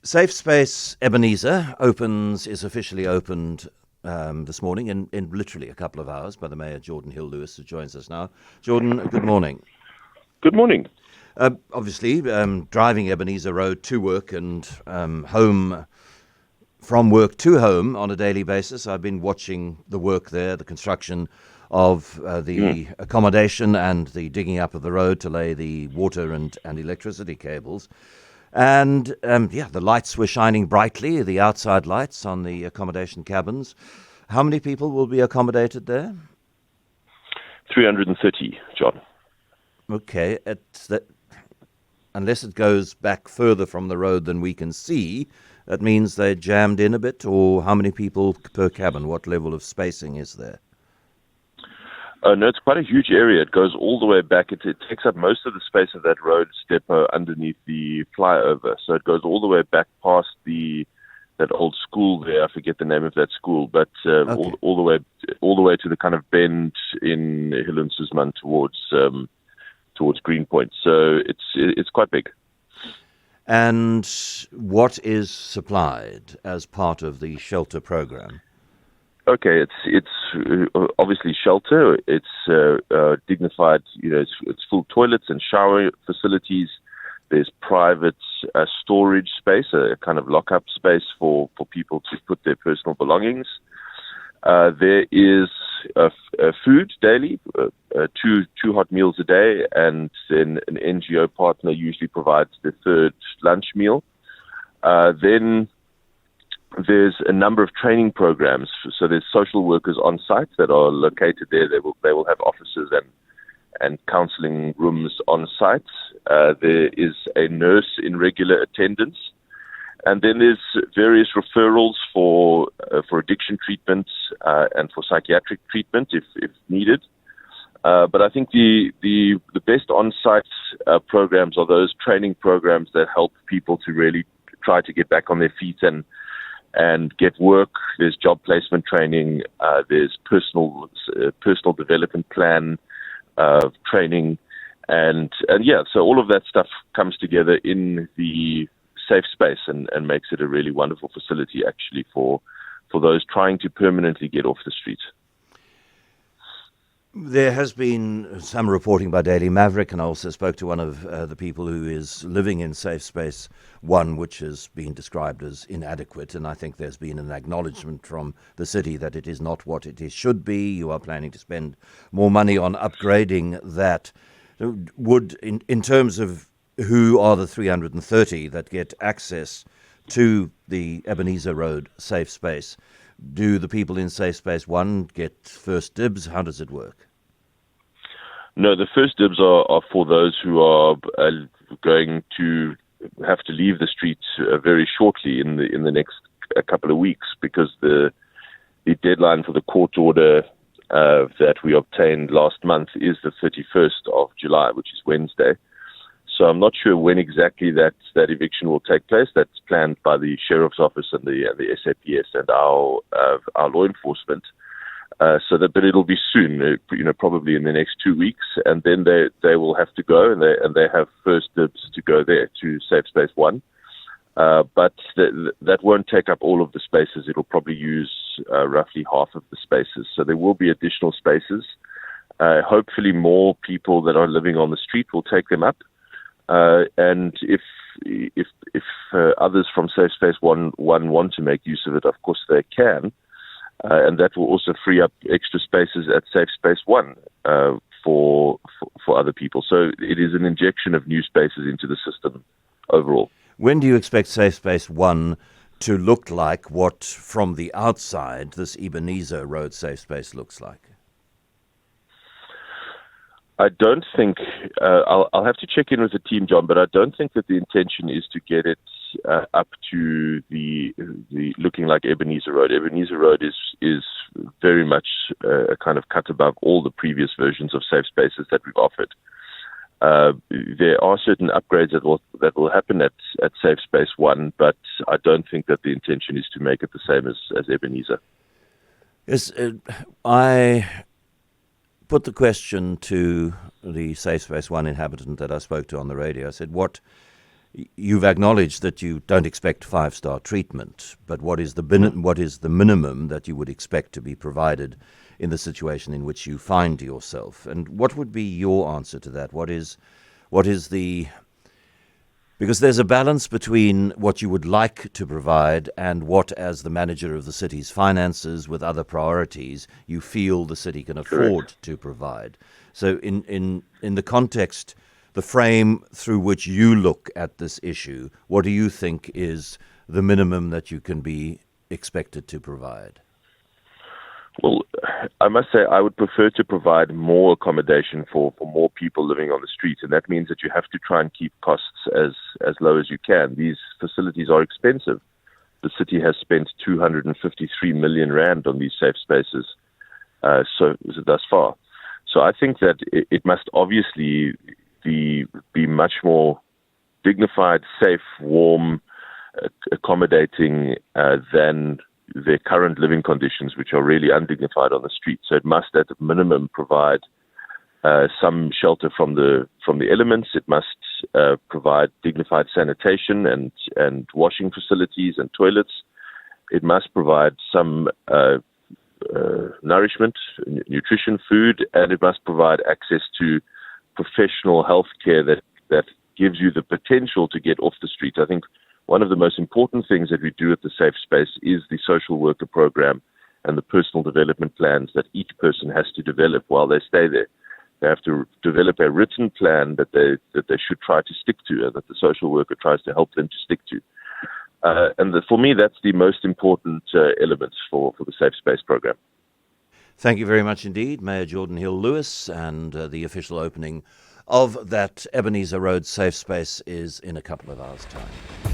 Safe Space Ebenezer is officially opened this morning in literally a couple of hours by the Mayor, Geordin Hill-Lewis, who joins us now. Geordin, good morning. Good morning. Obviously, driving Ebenezer Road to work and home from work to home on a daily basis. I've been watching the work there, the construction of the accommodation and the digging up of the road to lay the water and electricity cables. And, the lights were shining brightly, the outside lights on the accommodation cabins. How many people will be accommodated there? 330, John. Okay. Unless it goes back further from the road than we can see, that means they're jammed in a bit, or how many people per cabin? What level of spacing is there? No, it's quite a huge area. It goes all the way back. It takes up most of the space of that road depot underneath the flyover. So it goes all the way back past that old school there. I forget the name of that school, but Okay. all the way to the kind of bend in Hillensusman towards Greenpoint. So it's quite big. And what is supplied as part of the shelter program? Okay, it's obviously shelter. It's dignified. It's full toilets and shower facilities. There's private storage space, a kind of lock-up space for people to put their personal belongings. There is food daily, two hot meals a day, and then an NGO partner usually provides the third lunch meal. Then there's a number of training programs. So there's social workers on site that are located there. They will have offices and counseling rooms on site. There is a nurse in regular attendance. And then there's various referrals for addiction treatment and for psychiatric treatment if needed. But I think the best on-site programs are those training programs that help people to really try to get back on their feet and get work. There's job placement training. There's personal development plan training, and so all of that stuff comes together in the safe space and makes it a really wonderful facility actually for those trying to permanently get off the streets. There has been some reporting by Daily Maverick, and I also spoke to one of the people who is living in Safe Space 1, which has been described as inadequate, and I think there's been an acknowledgement from the city that it is not what should be. You are planning to spend more money on upgrading that. In terms of who are the 330 that get access to the Ebenezer Road Safe Space, do the people in Safe Space 1 get first dibs? How does it work? No, the first dibs are for those who are going to have to leave the streets very shortly in the next couple of weeks, because the deadline for the court order that we obtained last month is the 31st of July, which is Wednesday. So I'm not sure when exactly that eviction will take place. That's planned by the Sheriff's Office and the SAPS and our law enforcement. But it'll be soon, probably in the next 2 weeks, and then they will have to go, and they have first dibs to go there to Safe Space 1. But that won't take up all of the spaces. It'll probably use roughly half of the spaces. So there will be additional spaces. Hopefully more people that are living on the street will take them up. And if others from Safe Space 1 want to make use of it, of course they can. And that will also free up extra spaces at Safe Space 1 for other people. So it is an injection of new spaces into the system overall. When do you expect Safe Space 1 to look like what, from the outside, this Ebenezer Road Safe Space looks like? I don't think, I'll have to check in with the team, John, but I don't think that the intention is to get it up to the looking like Ebenezer Road. Ebenezer Road is very much a kind of cut above all the previous versions of safe spaces that we've offered. There are certain upgrades that will happen at Safe Space 1, but I don't think that the intention is to make it the same as Ebenezer. Yes, I put the question to the Safe Space 1 inhabitant that I spoke to on the radio. I said, what You've acknowledged that you don't expect five-star treatment, but what is the minimum that you would expect to be provided in the situation in which you find yourself? And what would be your answer to that? What is the Because there's a balance between what you would like to provide and what, as the manager of the city's finances with other priorities, you feel the city can afford to provide. So in the context, the frame through which you look at this issue, what do you think is the minimum that you can be expected to provide? Well, I must say I would prefer to provide more accommodation for more people living on the street, and that means that you have to try and keep costs as low as you can. These facilities are expensive. The city has spent 253 million rand on these safe spaces so thus far. So I think that it must obviously be much more dignified, safe, warm, accommodating than their current living conditions, which are really undignified on the street. So it must, at a minimum, provide some shelter from the elements. It must provide dignified sanitation and washing facilities and toilets. It must provide some nourishment, nutrition, food, and it must provide access to professional health care that gives you the potential to get off the street. I think one of the most important things that we do at the Safe Space is the social worker program and the personal development plans that each person has to develop while they stay there. They have to develop a written plan that they should try to stick to, and that the social worker tries to help them to stick to. For me, that's the most important element for the Safe Space program. Thank you very much indeed, Mayor Geordin Hill-Lewis, and the official opening of that Ebenezer Road Safe Space is in a couple of hours' time.